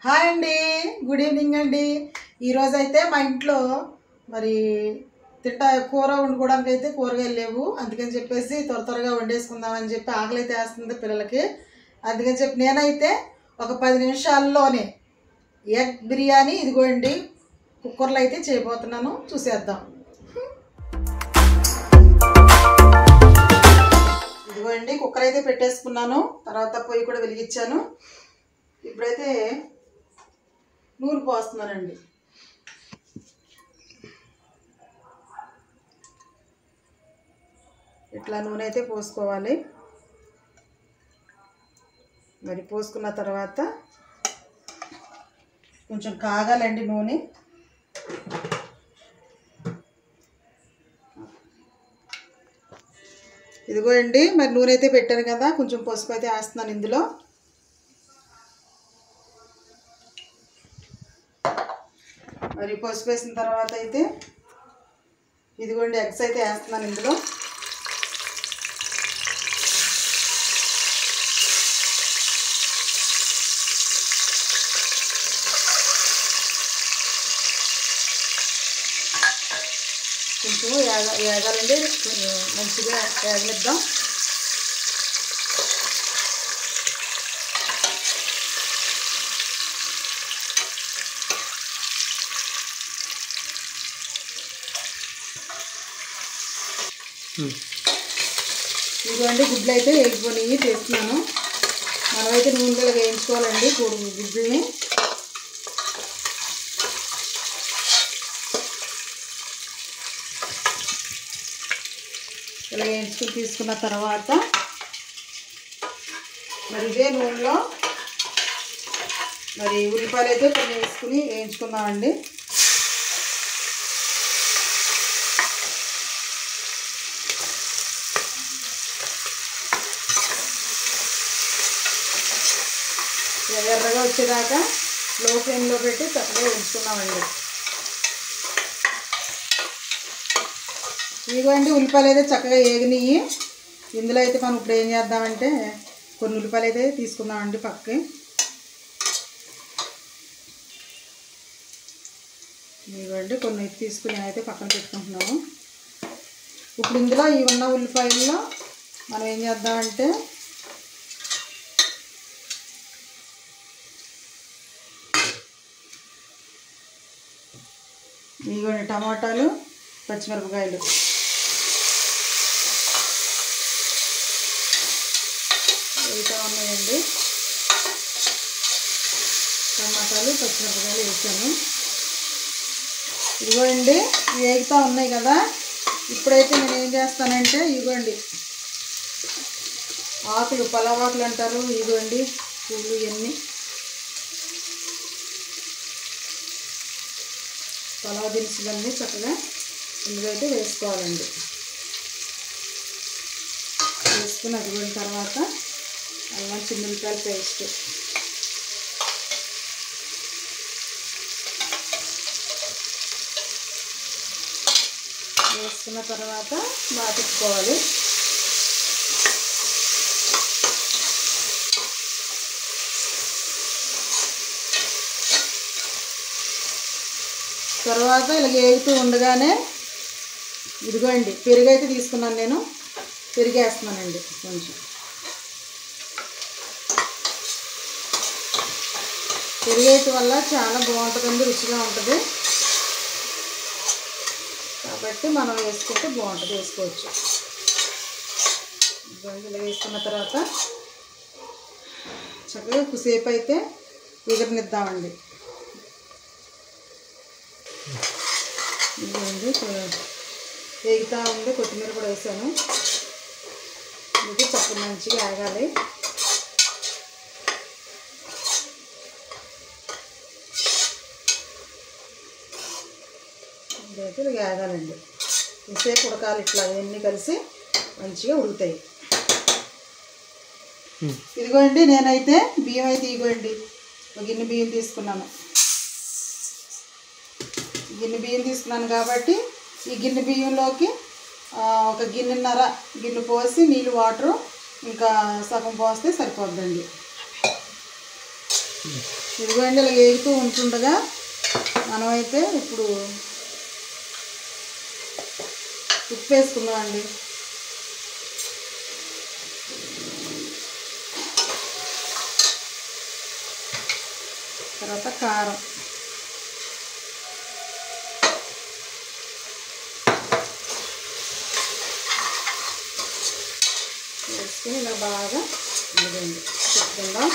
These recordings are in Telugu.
హాయ్ అండి, గుడ్ ఈవినింగ్ అండి. ఈరోజు అయితే మా ఇంట్లో మరి కూర వండుకోవడానికి అయితే కూరగాయలు లేవు. అందుకని చెప్పేసి త్వరగా వండేసుకుందామని చెప్పి ఆకలి అయితే వేస్తుంది పిల్లలకి. అందుకని చెప్పి నేనైతే ఒక 10 నిమిషాల్లోనే ఎగ్ బిర్యానీ ఇదిగోండి కుక్కర్లో అయితే చేయబోతున్నాను. చూసేద్దాం. ఇదిగోండి కుక్కర్ అయితే పెట్టేసుకున్నాను. తర్వాత పొయ్యి కూడా వెలిగించాను. ఇప్పుడైతే నూనె పోస్తున్నానండి. ఇట్లా నూనె అయితే పోసుకోవాలి. మరి పోసుకున్న తర్వాత కొంచెం కాగాలండి నూనె. ఇదిగోండి మరి నూనె అయితే పెట్టాను కదా, కొంచెం పసుపు అయితే వేస్తున్నాను ఇందులో. మరి పసుపు వేసిన తర్వాత అయితే ఇదిగోండి ఎగ్స్ అయితే వేస్తున్నాను ఇందులో. కొంచెం ఏగాలండి, మంచిగా ఏగనిద్దాం. ఇదిగోండి గుడ్లు అయితే వేగిపోయి చేస్తున్నాను. మనమైతే నూనెలో వేయించుకోవాలండి గుడ్లని. ఇలా వేయించుకుని తీసుకున్న తర్వాత మరి ఇదే నూనెలో మరి ఉల్లిపాయలు అయితే కొన్ని వేసుకుని వేయించుకుందామండి. ఎర్రగా వచ్చేదాకా లో ఫ్లేమ్లో పెట్టి చక్కగా వేయించుకున్నామండి. ఇదిగోండి ఉల్లిపాయలు అయితే చక్కగా వేగినాయి. ఇందులో అయితే మనం ఇప్పుడు ఏం చేద్దామంటే కొన్ని ఉల్లిపాయలు అయితే తీసుకుందామండి పక్కకి. ఇదిగోండి కొన్ని తీసుకుని నేనైతే పక్కన పెట్టుకుంటున్నాము. ఇప్పుడు ఇందులో ఈ ఉన్న ఉల్లిపాయల్లో మనం ఏం చేద్దామంటే ఇదిగోండి టమాటాలు, పచ్చిమిరపకాయలు వేస్తూ ఉన్నాయండి. టమాటాలు, పచ్చిమిరపకాయలు వేసాను. ఇదిగోండి వేగుతూ ఉన్నాయి కదా. ఇప్పుడైతే నేను ఏం చేస్తానంటే ఇదిగోండి ఆకులు, పలావ్ ఆకులు అంటారు. ఇదిగోండి పూలు ఇవన్నీ పలావ్ దినుసులన్నీ చక్కగా ఇందులో అయితే వేసుకోవాలండి. వేసుకుని అదిగిన తర్వాత అల్లం, చిన్నులపాయల పేస్ట్ వేసుకున్న తర్వాత బాగా తిప్పుకోవాలి. తర్వాత ఇలా వేగుతూ ఉండగానే ఇదిగోండి పెరుగు అయితే తీసుకున్నాను. నేను పెరుగు వేస్తున్నానండి. కొంచెం పెరుగు వేయటం వల్ల చాలా బాగుంటుందండి, రుచిగా ఉంటుంది. కాబట్టి మనం వేసుకుంటే బాగుంటుంది, వేసుకోవచ్చు. ఇలా వేసుకున్న తర్వాత చక్కగా ఎక్కువసేపు అయితే ఎగరనిద్దామండి. ఇదిగోండి వేగుతూ ఉంది. కొత్తిమీర కూడా వేసాను. ఇది చక్కగా మంచిగా ఆగాలి. ఇదైతే ఇది ఆగాలండి. ఇంతసేపు ఉడకాలి. ఇట్లా అవన్నీ కలిసి మంచిగా ఉడుకుతాయి. ఇదిగోండి నేనైతే బియ్యం అయితే ఇదిగోండి ఒక గిన్నె బియ్యం తీసుకున్నాను. గిన్నె బియ్యం తీసుకున్నాను కాబట్టి ఈ గిన్నె బియ్యంలోకి ఒక గిన్నె పోసి నీళ్ళు, వాటరు ఇంకా సగం పోస్తే సరిపోద్దండి. ఇదిగోండి ఇలా వేగుతూ ఉంటుండగా మనమైతే ఇప్పుడు ఉప్పు వేసుకుందామండి. తర్వాత కారం, వేసుకుని ఇలా బాగా ఇదిగోండి పెట్టుకుందాం.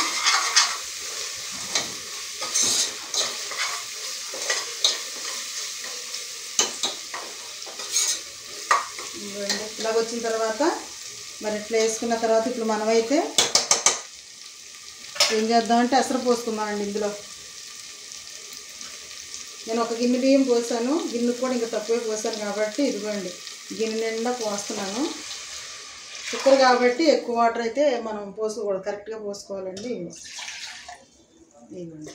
ఇలాగ వచ్చిన తర్వాత మరి ఇట్లా వేసుకున్న తర్వాత ఇప్పుడు మనమైతే ఏం చేద్దామంటే ఎసరు పోసుకుందామండి. ఇందులో నేను ఒక గిన్నె బియ్యం పోసాను, గిన్నెకు కూడా ఇంకా తక్కువే పోసాను కాబట్టి ఇదిగోండి గిన్నె నిండా పోస్తున్నాను. కుక్కర్ కాబట్టి ఎక్కువ వాటర్ అయితే మనం పోసుకోకూడదు, కరెక్ట్గా పోసుకోవాలండి. ఇదిగోండి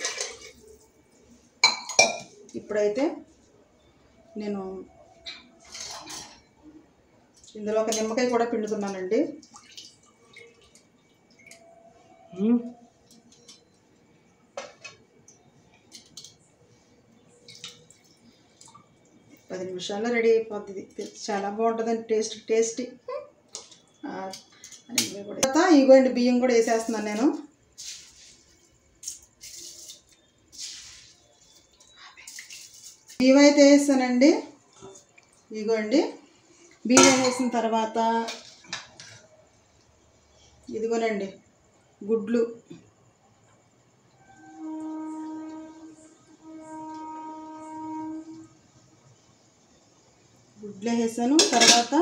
ఇప్పుడైతే నేను ఇందులో ఒక నిమ్మకాయ కూడా పిండుతున్నానండి. పది నిమిషాల్లో రెడీ అయిపోతుంది. చాలా బాగుంటుందండి, టేస్టీ. తర్వాత ఇగోండి బియ్యం కూడా వేసేస్తున్నాను నేను. బియ్యం అయితే వేస్తానండి. ఇగోండి బియ్యం వేసిన తర్వాత ఇదిగోనండి గుడ్లు వేసాను. తర్వాత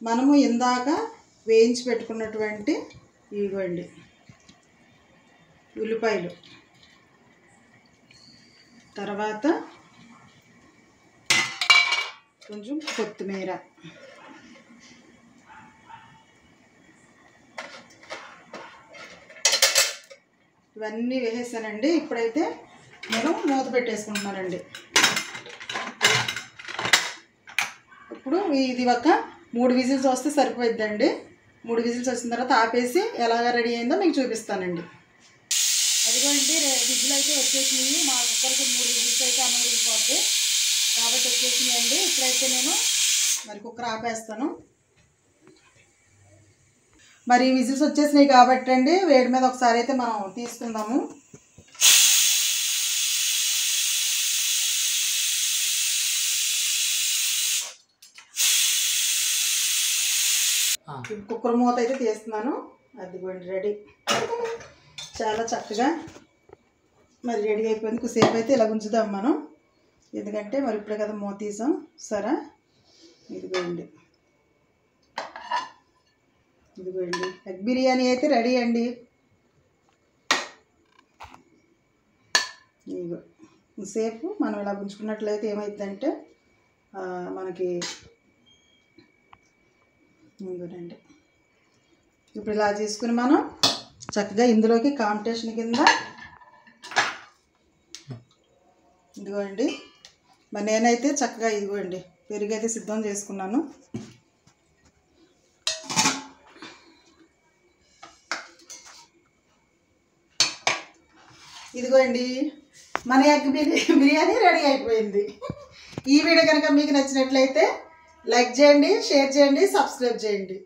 మనము ఇందాక వేయించి పెట్టుకున్నటువంటి ఇవ్వండి ఉల్లిపాయలు, తర్వాత కొంచెం కొత్తిమీర, ఇవన్నీ వేసేసానండి. ఇప్పుడైతే నేను మూత పెట్టేసుకుంటున్నానండి. ఇప్పుడు ఇది ఒక 3 విజిల్స్ వస్తే సరిపోయిద్దండి. 3 విజిల్స్ వచ్చిన తర్వాత ఆపేసి ఎలాగ రెడీ అయిందో మీకు చూపిస్తానండి. అదిగోండి విజిల్ అయితే వచ్చేసినాయి. మా కుక్కర్కి 3 విజిల్స్ అయితే అన్నం ఉడికిపోద్ది కాబట్టి వచ్చేసినాయండి. ఇప్పుడైతే నేను మరి కుక్కర్ ఆపేస్తాను. మరి విజిల్స్ వచ్చేసినాయి కాబట్టి అండి వేడి మీద ఒకసారి అయితే మనం తీసుకుందాము. కుక్కర్ మూత అయితే తీస్తున్నాను. అదిగోండి రెడీ, చాలా చక్కగా మరి రెడీ అయిపోయింది. కొద్దిసేపు అయితే ఇలా ఉంచుదాం మనం, ఎందుకంటే మరి ఇప్పుడే కదా మూత తీసాం. సరే ఇదిగోండి ఎగ్ బిర్యానీ అయితే రెడీ అండి. ఇదిగో సేపు మనం ఇలా ఉంచుకున్నట్లయితే ఏమైందంటే మనకి ఇదిగోనండి ఇప్పుడు ఇలా చేసుకుని మనం చక్కగా ఇందులోకి కాంపిటీషన్ కింద ఇదిగోండి మరి నేనైతే చక్కగా ఇదిగోండి పెరుగు అయితే సిద్ధం చేసుకున్నాను. ఇదిగోండి మన ఎగ్ బిర్యానీ రెడీ అయిపోయింది. ఈ వీడియో కనుక మీకు నచ్చినట్లయితే లైక్ చేయండి, షేర్ చేయండి, సబ్స్క్రైబ్ చేయండి.